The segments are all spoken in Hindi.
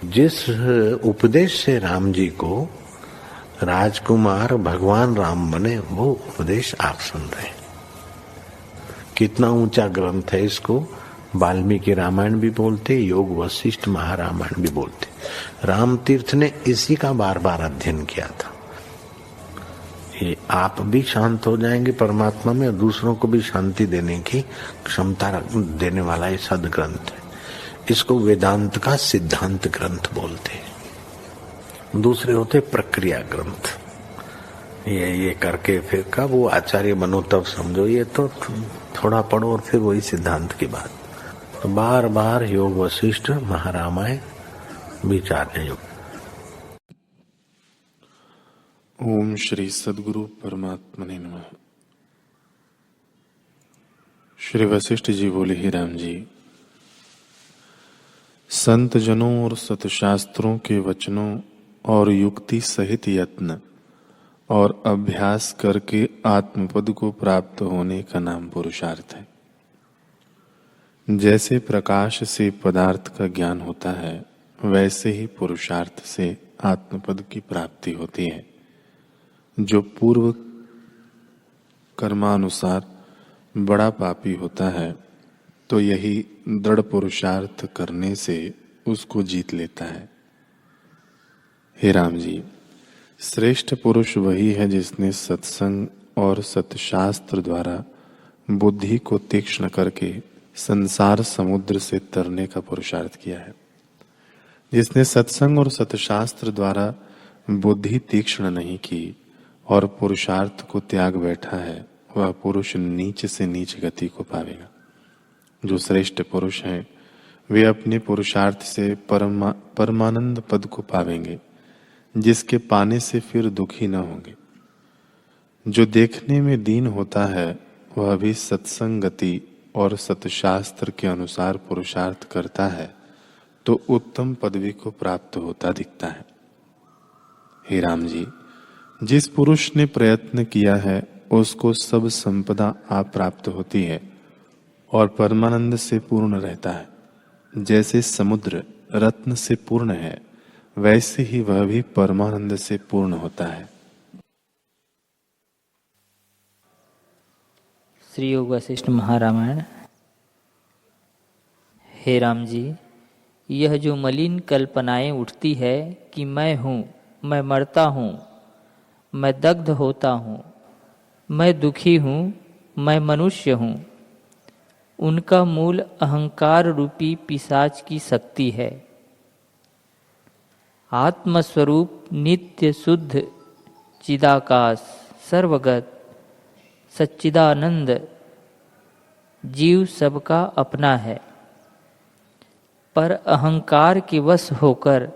जिस उपदेश से राम जी को राजकुमार भगवान राम बने, वो उपदेश आप सुन रहे हैं। कितना ऊंचा ग्रंथ है। इसको वाल्मीकि रामायण भी बोलते, योग वशिष्ठ महारामायण भी बोलते। राम तीर्थ ने इसी का बार बार अध्ययन किया था। ये आप भी शांत हो जाएंगे परमात्मा में, और दूसरों को भी शांति देने की क्षमता देने वाला ये सदग्रंथ है। इसको वेदांत का सिद्धांत ग्रंथ बोलते हैं। दूसरे होते प्रक्रिया ग्रंथ। ये करके फिर कब वो आचार्य बनो तब समझो, ये तो थोड़ा पढ़ो और फिर वही सिद्धांत की बात। तो बार बार योग वशिष्ठ महारामायण विचारने योग। ओम श्री सद्गुरु परमात्मने नमः। श्री वशिष्ठ जी बोले, ही राम जी, संत जनों और सतशास्त्रों के वचनों और युक्ति सहित यत्न और अभ्यास करके आत्मपद को प्राप्त होने का नाम पुरुषार्थ है। जैसे प्रकाश से पदार्थ का ज्ञान होता है, वैसे ही पुरुषार्थ से आत्मपद की प्राप्ति होती है। जो पूर्व कर्मानुसार बड़ा पापी होता है, तो यही दृढ़ पुरुषार्थ करने से उसको जीत लेता है। हे राम जी, श्रेष्ठ पुरुष वही है जिसने सत्संग और सतशास्त्र द्वारा बुद्धि को तीक्ष्ण करके संसार समुद्र से तरने का पुरुषार्थ किया है। जिसने सत्संग और सतशास्त्र द्वारा बुद्धि तीक्ष्ण नहीं की और पुरुषार्थ को त्याग बैठा है, वह पुरुष नीच से नीच गति को पावेगा। जो श्रेष्ठ पुरुष हैं, वे अपने पुरुषार्थ से परमानंद पद को पावेंगे, जिसके पाने से फिर दुखी न होंगे। जो देखने में दीन होता है, वह भी सत्संगति और सतशास्त्र के अनुसार पुरुषार्थ करता है, तो उत्तम पदवी को प्राप्त होता दिखता है। हे राम जी, जिस पुरुष ने प्रयत्न किया है, उसको सब संपदा आप प्राप्त होती है और परमानंद से पूर्ण रहता है। जैसे समुद्र रत्न से पूर्ण है, वैसे ही वह भी परमानंद से पूर्ण होता है। श्री योग वशिष्ठ महारामायण। हे राम जी, यह जो मलिन कल्पनाएं उठती है कि मैं हूँ, मैं मरता हूँ, मैं दग्ध होता हूँ, मैं दुखी हूँ, मैं मनुष्य हूँ, उनका मूल अहंकार रूपी पिशाच की शक्ति है। आत्मस्वरूप नित्य शुद्ध चिदाकाश सर्वगत सच्चिदानंद जीव सबका अपना है, पर अहंकार के वश होकर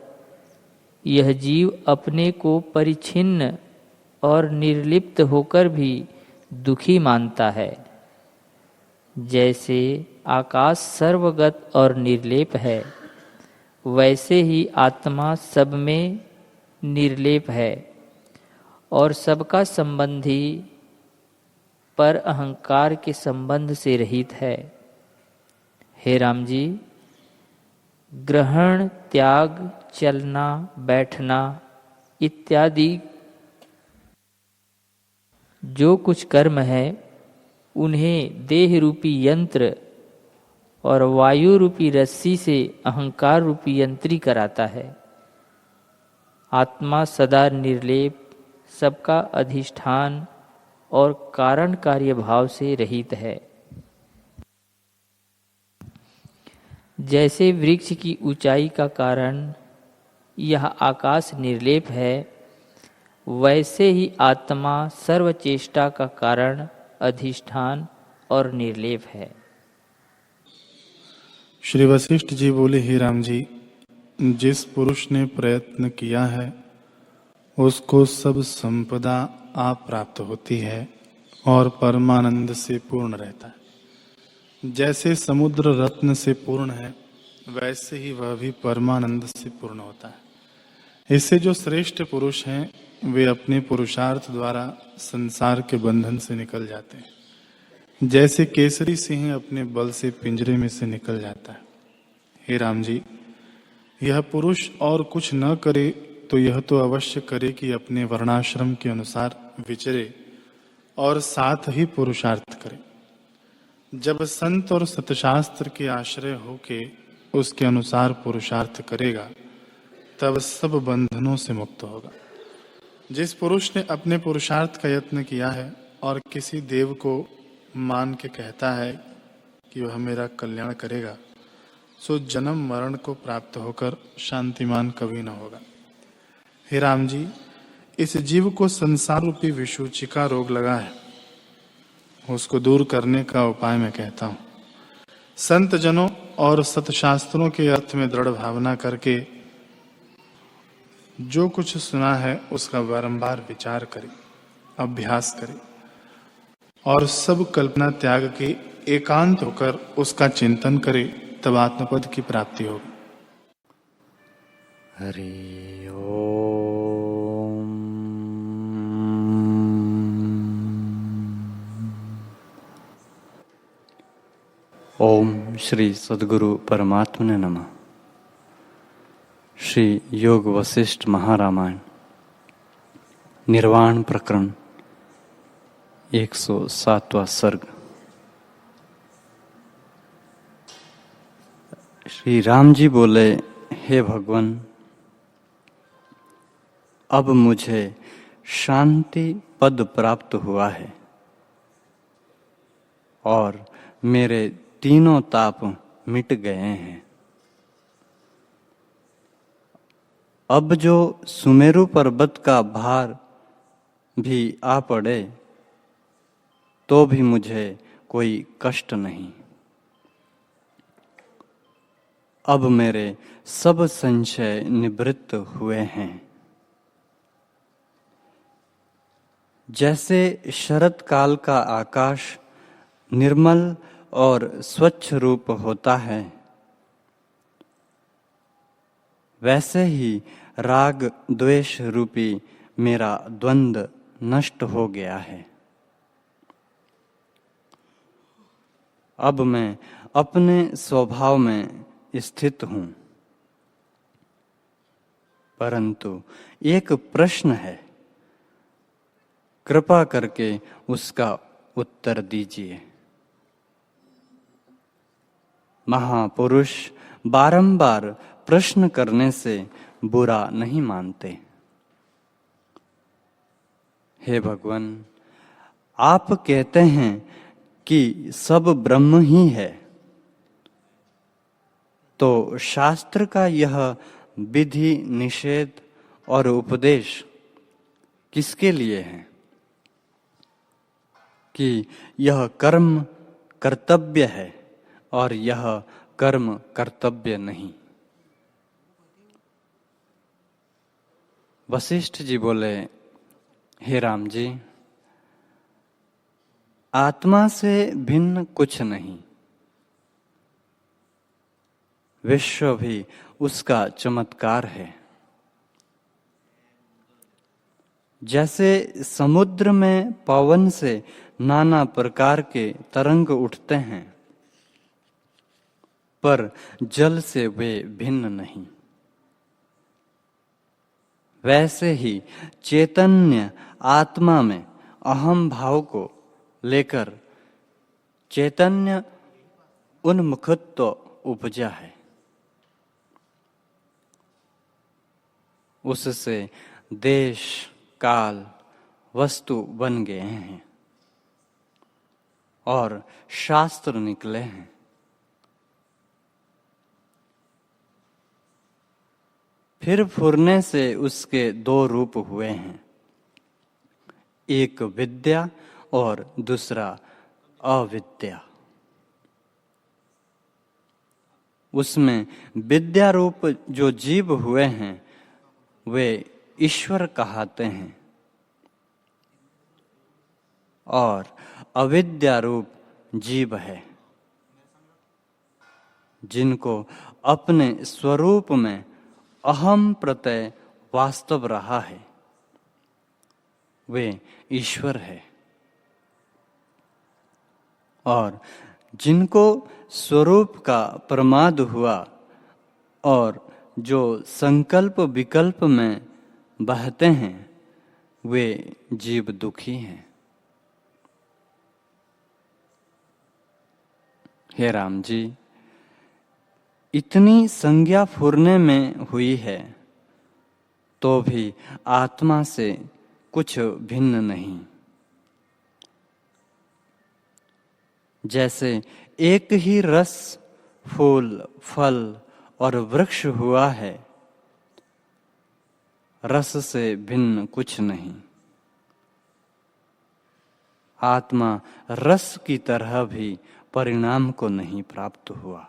यह जीव अपने को परिच्छिन्न और निर्लिप्त होकर भी दुखी मानता है। जैसे आकाश सर्वगत और निर्लेप है, वैसे ही आत्मा सब में निर्लेप है और सबका संबंधी, पर अहंकार के संबंध से रहित है। हे राम जी, ग्रहण, त्याग, चलना, बैठना इत्यादि जो कुछ कर्म है, उन्हें देह रूपी यंत्र और वायु रूपी रस्सी से अहंकार रूपी यंत्री कराता है। आत्मा सदा निर्लेप, सबका अधिष्ठान और कारण कार्य भाव से रहित है। जैसे वृक्ष की ऊंचाई का कारण यह आकाश निर्लेप है, वैसे ही आत्मा सर्वचेष्टा का कारण, अधिष्ठान और निर्लेप है। श्री वशिष्ठ जी बोले, हे राम जी, जिस पुरुष ने प्रयत्न किया है, उसको सब संपदा आप प्राप्त होती है और परमानंद से पूर्ण रहता है। जैसे समुद्र रत्न से पूर्ण है, वैसे ही वह भी परमानंद से पूर्ण होता है। इससे जो श्रेष्ठ पुरुष हैं, वे अपने पुरुषार्थ द्वारा संसार के बंधन से निकल जाते हैं। जैसे केसरी सिंह अपने बल से पिंजरे में से निकल जाता है। हे राम जी, यह पुरुष और कुछ न करे तो यह तो अवश्य करे कि अपने वर्णाश्रम के अनुसार विचरे और साथ ही पुरुषार्थ करे। जब संत और सतशास्त्र के आश्रय होके उसके अनुसार पुरुषार्थ करेगा तब सब बंधनों से मुक्त होगा। जिस पुरुष ने अपने पुरुषार्थ का यत्न किया है और किसी देव को मान के कहता है कि वह मेरा कल्याण करेगा, सो जन्म मरण को प्राप्त होकर शांतिमान कभी न होगा। हे राम जी, इस जीव को संसार रूपी विसूचिका रोग लगा है, उसको दूर करने का उपाय मैं कहता हूँ। संत जनों और सतशास्त्रों के अर्थ में दृढ़ भावना करके जो कुछ सुना है उसका बारंबार विचार करे, अभ्यास करे और सब कल्पना त्याग के एकांत होकर उसका चिंतन करे, तब आत्मपद की प्राप्ति होगी। हरि ओम श्री सद्गुरु परमात्मने नमः। श्री योग वशिष्ठ महारामायण निर्वाण प्रकरण 107वां सर्ग। श्री राम जी बोले, हे भगवान, अब मुझे शांति पद प्राप्त हुआ है और मेरे तीनों ताप मिट गए हैं। अब जो सुमेरु पर्वत का भार भी आ पड़े तो भी मुझे कोई कष्ट नहीं। अब मेरे सब संशय निवृत्त हुए हैं। जैसे शरत काल का आकाश निर्मल और स्वच्छ रूप होता है, वैसे ही राग द्वेष रूपी मेरा द्वंद्व नष्ट हो गया है। अब मैं अपने स्वभाव में स्थित हूँ, परंतु एक प्रश्न है, कृपा करके उसका उत्तर दीजिए। महापुरुष बारंबार प्रश्न करने से बुरा नहीं मानते। हे भगवान, आप कहते हैं कि सब ब्रह्म ही है, तो शास्त्र का यह विधि निषेध और उपदेश किसके लिए है कि यह कर्म कर्तव्य है और यह कर्म कर्तव्य नहीं। वशिष्ठ जी बोले, हे राम जी, आत्मा से भिन्न कुछ नहीं, विश्व भी उसका चमत्कार है। जैसे समुद्र में पवन से नाना प्रकार के तरंग उठते हैं, पर जल से वे भिन्न नहीं, वैसे ही चैतन्य आत्मा में अहम भाव को लेकर चैतन्य उन्मुखत्व उपजा है। उससे देश काल वस्तु बन गए हैं और शास्त्र निकले हैं। फिर फुरने से उसके दो रूप हुए हैं, एक विद्या और दूसरा अविद्या। उसमें विद्या रूप जो जीव हुए हैं वे ईश्वर कहाते हैं और अविद्या रूप जीव है, जिनको अपने स्वरूप में अहम प्रत्यय वास्तव रहा है, वे ईश्वर है। और जिनको स्वरूप का प्रमाद हुआ और जो संकल्प विकल्प में बहते हैं वे जीव दुखी हैं। हे राम जी, इतनी संज्ञा फुरने में हुई है तो भी आत्मा से कुछ भिन्न नहीं। जैसे एक ही रस, फूल, फल और वृक्ष हुआ है, रस से भिन्न कुछ नहीं। आत्मा रस की तरह भी परिणाम को नहीं प्राप्त हुआ।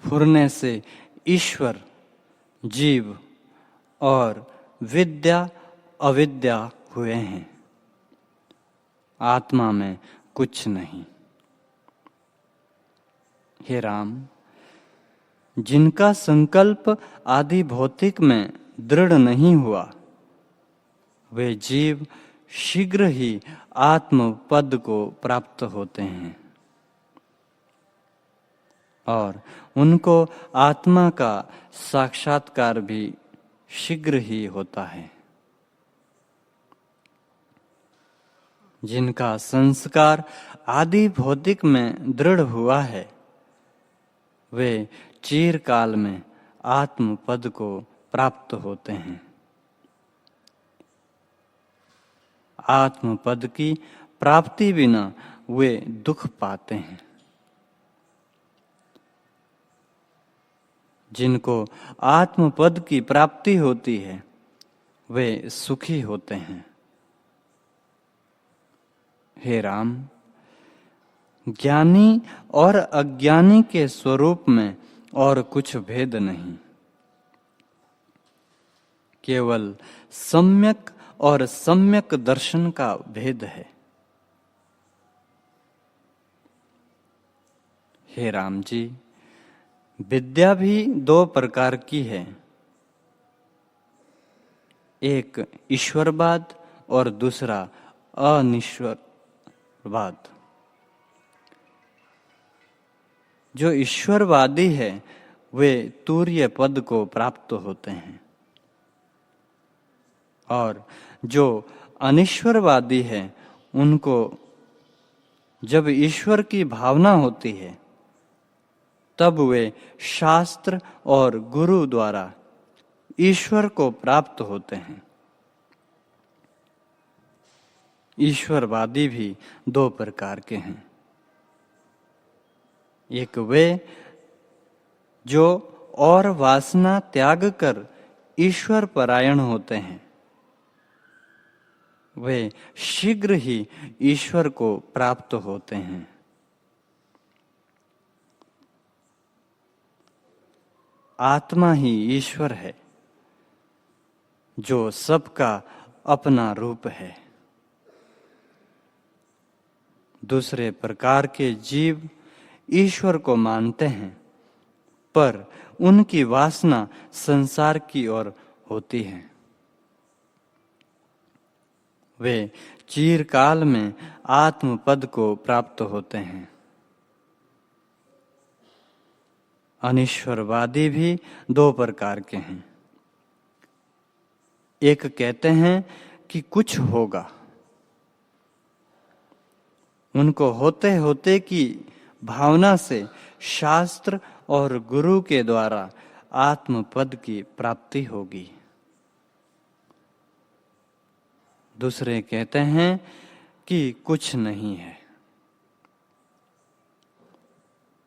फुरने से ईश्वर, जीव और विद्या अविद्या हुए हैं। आत्मा में कुछ नहीं। हे राम, जिनका संकल्प आदि भौतिक में दृढ़ नहीं हुआ, वे जीव शीघ्र ही आत्म पद को प्राप्त होते हैं और उनको आत्मा का साक्षात्कार भी शीघ्र ही होता है। जिनका संस्कार आदि भौतिक में दृढ़ हुआ है, वे चिरकाल में आत्म पद को प्राप्त होते हैं। आत्म पद की प्राप्ति बिना वे दुख पाते हैं। जिनको आत्म पद की प्राप्ति होती है, वे सुखी होते हैं। हे राम, ज्ञानी और अज्ञानी के स्वरूप में और कुछ भेद नहीं। केवल सम्यक और सम्यक दर्शन का भेद है। हे राम जी, विद्या भी दो प्रकार की है, एक ईश्वरवाद और दूसरा अनिश्वरवाद। जो ईश्वरवादी है वे तूर्य पद को प्राप्त होते हैं और जो अनिश्वरवादी है उनको जब ईश्वर की भावना होती है तब वे शास्त्र और गुरु द्वारा ईश्वर को प्राप्त होते हैं। ईश्वरवादी भी दो प्रकार के हैं। एक वे जो और वासना त्याग कर ईश्वर परायण होते हैं, वे शीघ्र ही ईश्वर को प्राप्त होते हैं। आत्मा ही ईश्वर है जो सबका अपना रूप है। दूसरे प्रकार के जीव ईश्वर को मानते हैं, पर उनकी वासना संसार की ओर होती है। वे चिरकाल में आत्म पद को प्राप्त होते हैं। अनिश्वरवादी भी दो प्रकार के हैं। एक कहते हैं कि कुछ होगा, उनको होते होते की भावना से शास्त्र और गुरु के द्वारा आत्म पद की प्राप्ति होगी। दूसरे कहते हैं कि कुछ नहीं है,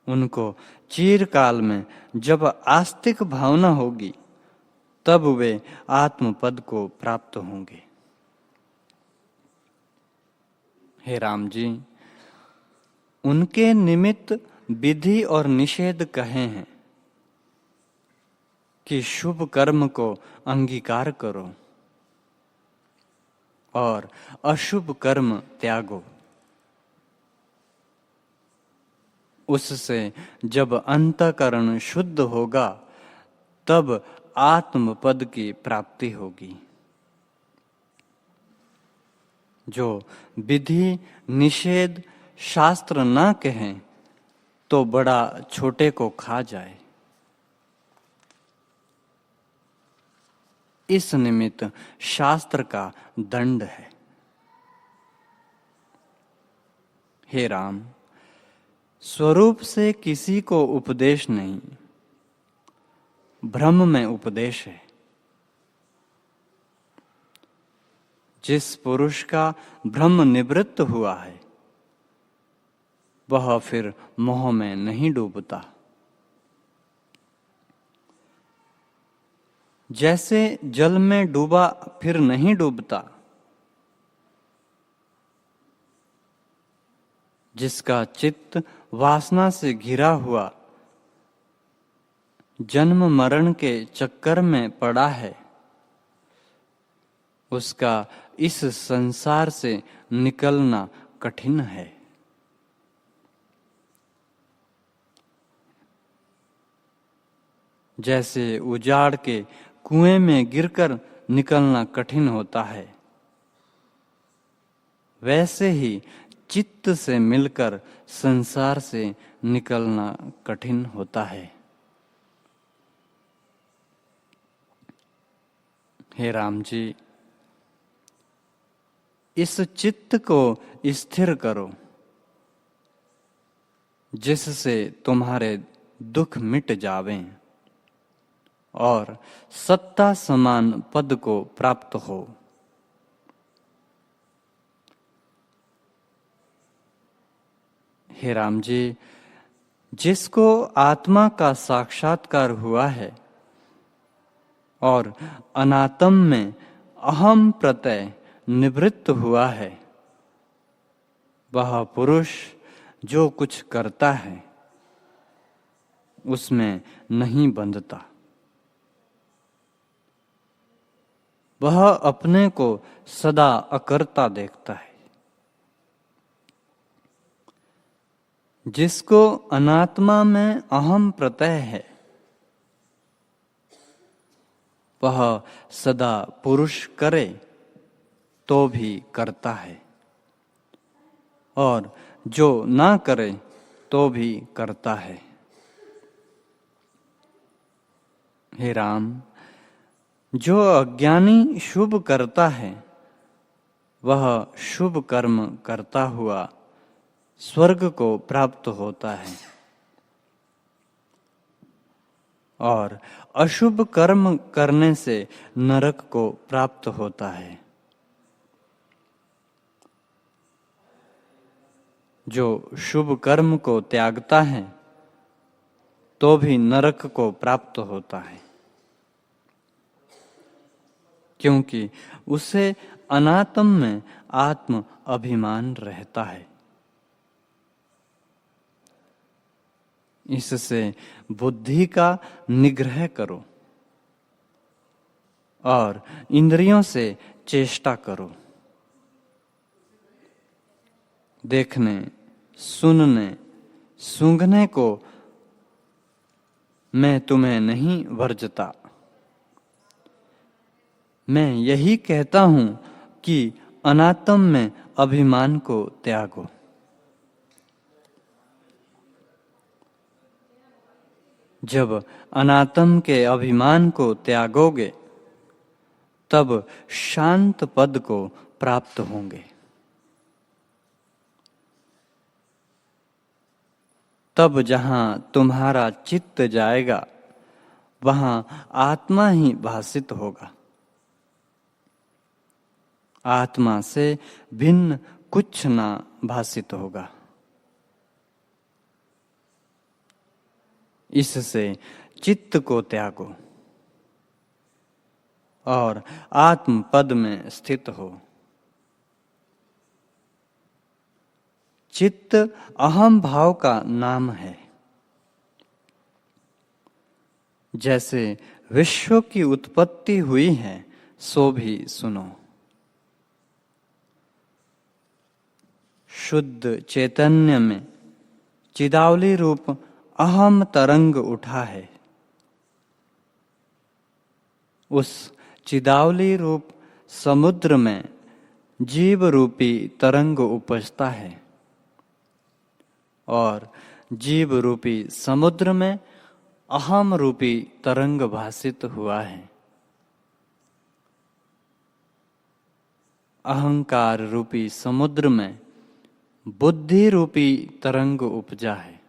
उनको चिरकाल में जब आस्तिक भावना होगी तब वे आत्म पद को प्राप्त होंगे। हे राम जी, उनके निमित्त विधि और निषेध कहे हैं कि शुभ कर्म को अंगीकार करो और अशुभ कर्म त्यागो। उससे जब अंतःकरण शुद्ध होगा तब आत्म पद की प्राप्ति होगी। जो विधि निषेध शास्त्र ना कहें तो बड़ा छोटे को खा जाए। इस निमित्त शास्त्र का दंड है। हे राम, स्वरूप से किसी को उपदेश नहीं, ब्रह्म में उपदेश है। जिस पुरुष का ब्रह्म निवृत्त हुआ है वह फिर मोह में नहीं डूबता। जैसे जल में डूबा फिर नहीं डूबता, जिसका चित्त वासना से घिरा हुआ जन्म मरण के चक्कर में पड़ा है, उसका इस संसार से निकलना कठिन है। जैसे उजाड़ के कुएं में गिरकर निकलना कठिन होता है, वैसे ही चित्त से मिलकर संसार से निकलना कठिन होता है। हे राम जी, इस चित्त को स्थिर करो, जिससे तुम्हारे दुख मिट जावें और सत्ता समान पद को प्राप्त हो। हे राम जी, जिसको आत्मा का साक्षात्कार हुआ है और अनात्म में अहम प्रत्यय निवृत्त हुआ है, वह पुरुष जो कुछ करता है उसमें नहीं बंधता। वह अपने को सदा अकर्ता देखता है। जिसको अनात्मा में अहम प्रत्यय है वह सदा पुरुष करे तो भी करता है, और जो ना करे तो भी करता है। हे राम, जो अज्ञानी शुभ करता है वह शुभ कर्म करता हुआ स्वर्ग को प्राप्त होता है, और अशुभ कर्म करने से नरक को प्राप्त होता है। जो शुभ कर्म को त्यागता है तो भी नरक को प्राप्त होता है, क्योंकि उसे अनात्म में आत्म अभिमान रहता है। इससे बुद्धि का निग्रह करो और इंद्रियों से चेष्टा करो। देखने, सुनने, सूंघने को मैं तुम्हें नहीं वर्जता। मैं यही कहता हूं कि अनात्म में अभिमान को त्यागो। जब अनात्म के अभिमान को त्यागोगे तब शांत पद को प्राप्त होंगे। तब जहां तुम्हारा चित्त जाएगा वहां आत्मा ही भासित होगा। आत्मा से भिन्न कुछ ना भासित होगा। इससे चित्त को त्यागो और आत्म पद में स्थित हो। चित्त अहम भाव का नाम है। जैसे विश्व की उत्पत्ति हुई है सो भी सुनो। शुद्ध चैतन्य में चिदावली रूप अहम तरंग उठा है। उस चिदावली रूप समुद्र में जीव रूपी तरंग उपजता है और जीव रूपी समुद्र में अहम रूपी तरंग भासित हुआ है। अहंकार रूपी समुद्र में बुद्धि रूपी तरंग उपजा है।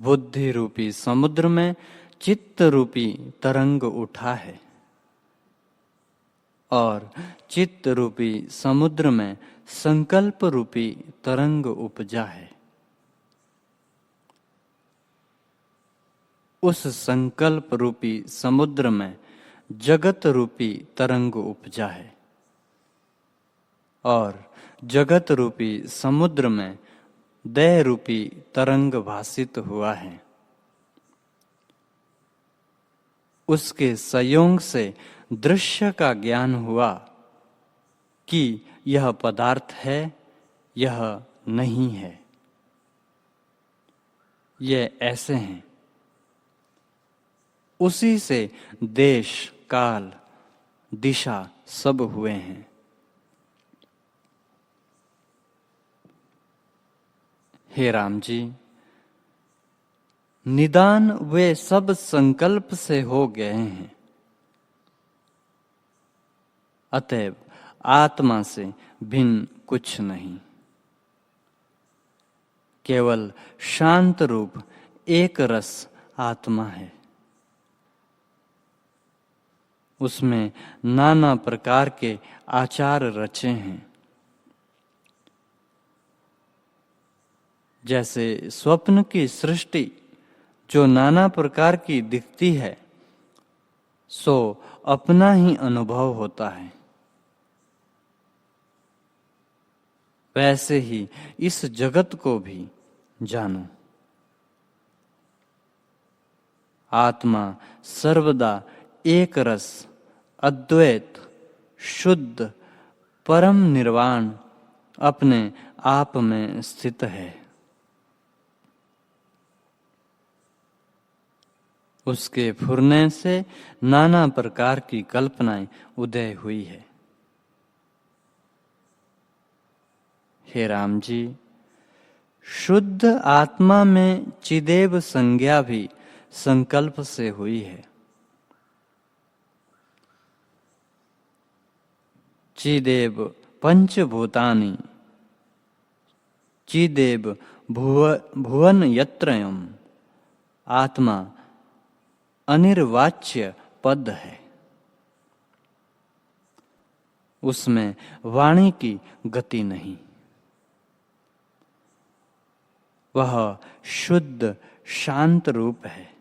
बुद्धि रूपी समुद्र में चित्त रूपी तरंग उठा है और चित्त रूपी समुद्र में संकल्प रूपी तरंग उपजा है। उस संकल्प रूपी समुद्र में जगत रूपी तरंग उपजा है और जगत रूपी समुद्र में देह रूपी तरंग भासित हुआ है। उसके संयोग से दृश्य का ज्ञान हुआ कि यह पदार्थ है, यह नहीं है, ये ऐसे हैं। उसी से देश, काल, दिशा सब हुए हैं। हे राम जी, निदान वे सब संकल्प से हो गए हैं। अतएव आत्मा से भिन्न कुछ नहीं। केवल शांत रूप एक रस आत्मा है। उसमें नाना प्रकार के आचार रचे हैं। जैसे स्वप्न की सृष्टि जो नाना प्रकार की दिखती है, सो अपना ही अनुभव होता है, वैसे ही इस जगत को भी जानो। आत्मा सर्वदा एक रस, अद्वैत, शुद्ध, परम निर्वाण अपने आप में स्थित है। उसके फुरने से नाना प्रकार की कल्पनाएं उदय हुई है। हे राम जी, शुद्ध आत्मा में चिदेव संज्ञा भी संकल्प से हुई है। चिदेव पंचभूतानि चिदेव भुवन यत्रयम्। आत्मा अनिर्वाच्य पद है। उसमें वाणी की गति नहीं। वह शुद्ध शांत रूप है।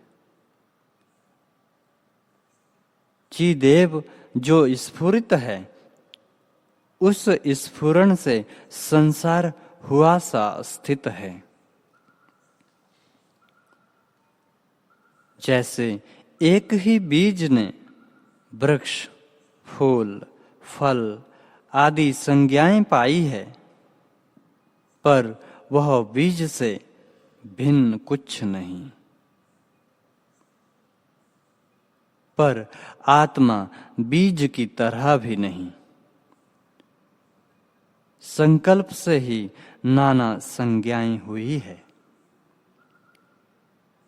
चिदेव जो स्फुरित है, उस स्फुरण से संसार हुआ सा स्थित है। जैसे एक ही बीज ने वृक्ष, फूल, फल आदि संज्ञाएं पाई है, पर वह बीज से भिन्न कुछ नहीं। पर आत्मा बीज की तरह भी नहीं। संकल्प से ही नाना संज्ञाएं हुई है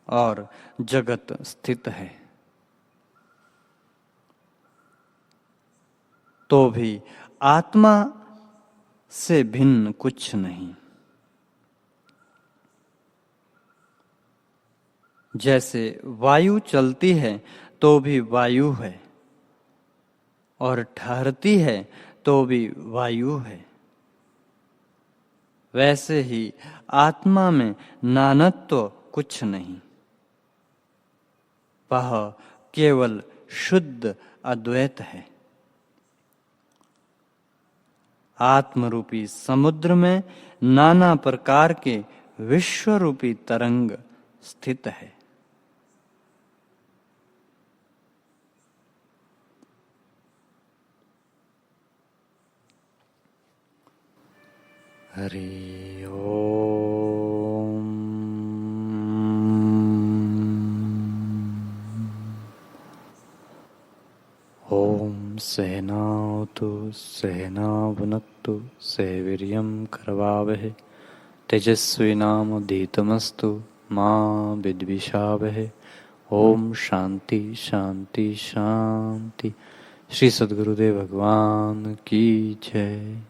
और जगत स्थित है। तो भी आत्मा से भिन्न कुछ नहीं। जैसे वायु चलती है तो भी वायु है और ठहरती है तो भी वायु है, वैसे ही आत्मा में नानत्व कुछ नहीं। वह केवल शुद्ध अद्वैत है। आत्मरूपी समुद्र में नाना प्रकार के विश्व रूपी तरंग स्थित है। हरि ओम। ओम सहनावतु सहना भुनक्तु सहवीर्यं करवावहै तेजस्विनामधीतमस्तु मां विद्विषावहे। ओम शांति शांति शांति। श्री सद्गुरुदेव भगवान की जय।